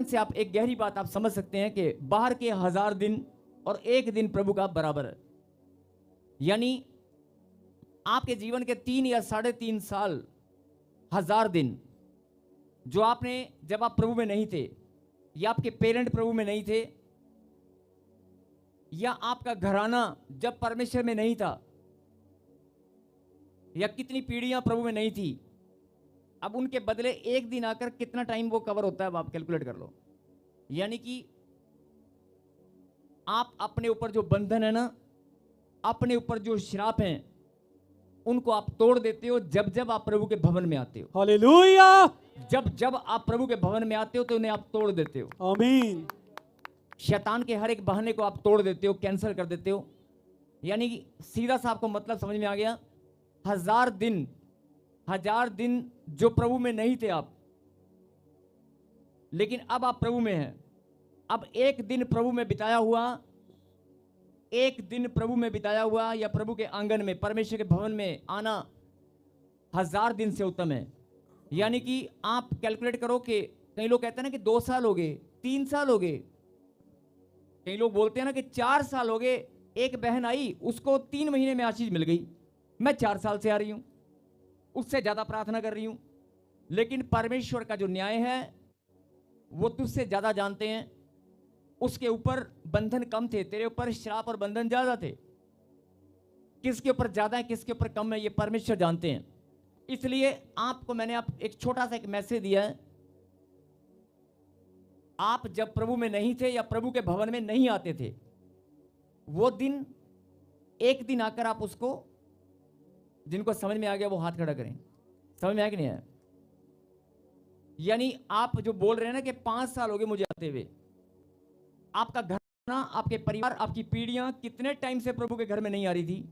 से आप एक गहरी बात आप समझ सकते हैं कि बाहर के 1000 दिन और एक दिन प्रभु का बराबर है। यानी आपके जीवन के 3 या 3.5 साल 1000 दिन जो आपने जब आप प्रभु में नहीं थे, या आपके पेरेंट प्रभु में नहीं थे, या आपका घराना जब परमेश्वर में नहीं था, या कितनी पीढ़ियां प्रभु में नहीं थी, अब उनके बदले एक दिन आकर कितना टाइम वो कवर होता है, अब आप कैलकुलेट कर लो। यानी कि आप अपने ऊपर जो बंधन है ना, अपने ऊपर जो श्राप हैं, उनको आप तोड़ देते हो जब जब आप प्रभु के भवन में आते हो। हालेलुया। जब जब आप प्रभु के भवन में आते हो तो उन्हें आप तोड़ देते हो। आमीन। शैतान के हर एक बहाने को आप तोड़ देते हो, कैंसिल कर देते हो। यानी कि सीधा सा आपको मतलब समझ में आ गया। 1000 दिन जो प्रभु में नहीं थे आप, लेकिन अब आप प्रभु में हैं। अब एक दिन प्रभु में बिताया हुआ या प्रभु के आंगन में, परमेश्वर के भवन में आना 1000 दिन से उत्तम है। यानी कि आप कैलकुलेट करो कि कई लोग कहते हैं ना कि 2 साल हो गए, 3 साल हो गए, कई लोग बोलते हैं ना कि 4 साल हो गए। एक बहन आई, उसको 3 महीने में आशीष मिल गई। मैं 4 साल से आ रही हूं, उससे ज्यादा प्रार्थना कर रही हूं, लेकिन परमेश्वर का जो न्याय है वो तुझसे ज्यादा जानते हैं। उसके ऊपर बंधन कम थे, तेरे ऊपर श्राप और बंधन ज्यादा थे। किसके ऊपर ज्यादा है, किसके ऊपर कम है, ये परमेश्वर जानते हैं। इसलिए आपको मैंने एक छोटा सा एक मैसेज दिया है। आप जब प्रभु में नहीं थे या प्रभु के भवन में नहीं आते थे, वो दिन एक दिन आकर आप उसको, जिनको समझ में आ गया वो हाथ खड़ा करें। समझ में आया कि नहीं आया? यानी आप जो बोल रहे हैं ना कि 5 साल हो गए मुझे आते हुए, आपका घराना, आपके परिवार, आपकी पीढ़ियां कितने टाइम से प्रभु के घर में नहीं आ रही थी?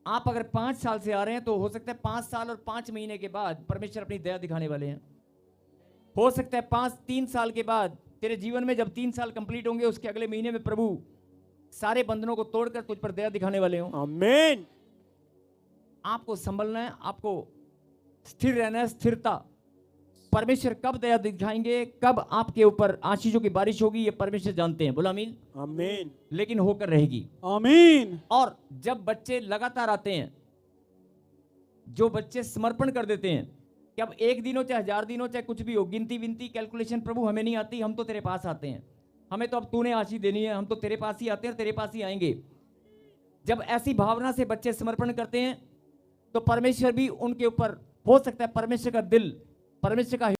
आप अगर 5 साल से आ रहे हैं तो हो सकता है 5 साल और 5 महीने के बाद परमेश्वर अपनी दया दिखाने वाले हैं। हो सकता है 3 साल के बाद तेरे जीवन में, जब 3 साल कंप्लीट होंगे, उसके अगले महीने में प्रभु सारे बंधनों को तोड़कर तुझ पर दया दिखाने वाले हों। आमीन। आपको संभलना है, आपको स्थिर रहना है, स्थिरता। परमेश्वर कब दया दिखाएंगे, कब आपके ऊपर आशीषों की बारिश होगी, ये परमेश्वर जानते हैं। बोला आमीन। आमीन। लेकिन होकर रहेगी। आमीन। और जब बच्चे लगातार आते हैं, जो बच्चे समर्पण कर देते हैं कि अब 1 दिन हो चाहे 1000 दिन हो चाहे कुछ भी हो, गिनती विनती कैलकुलेशन प्रभु हमें नहीं आती, हम तो तेरे पास आते हैं, हमें तो अब तूने आशीष देनी है, हम तो तेरे पास ही आते हैं, तेरे पास ही आएंगे। जब ऐसी भावना से बच्चे समर्पण करते हैं तो परमेश्वर भी उनके ऊपर, हो सकता है परमेश्वर का दिल, परमेश्वर का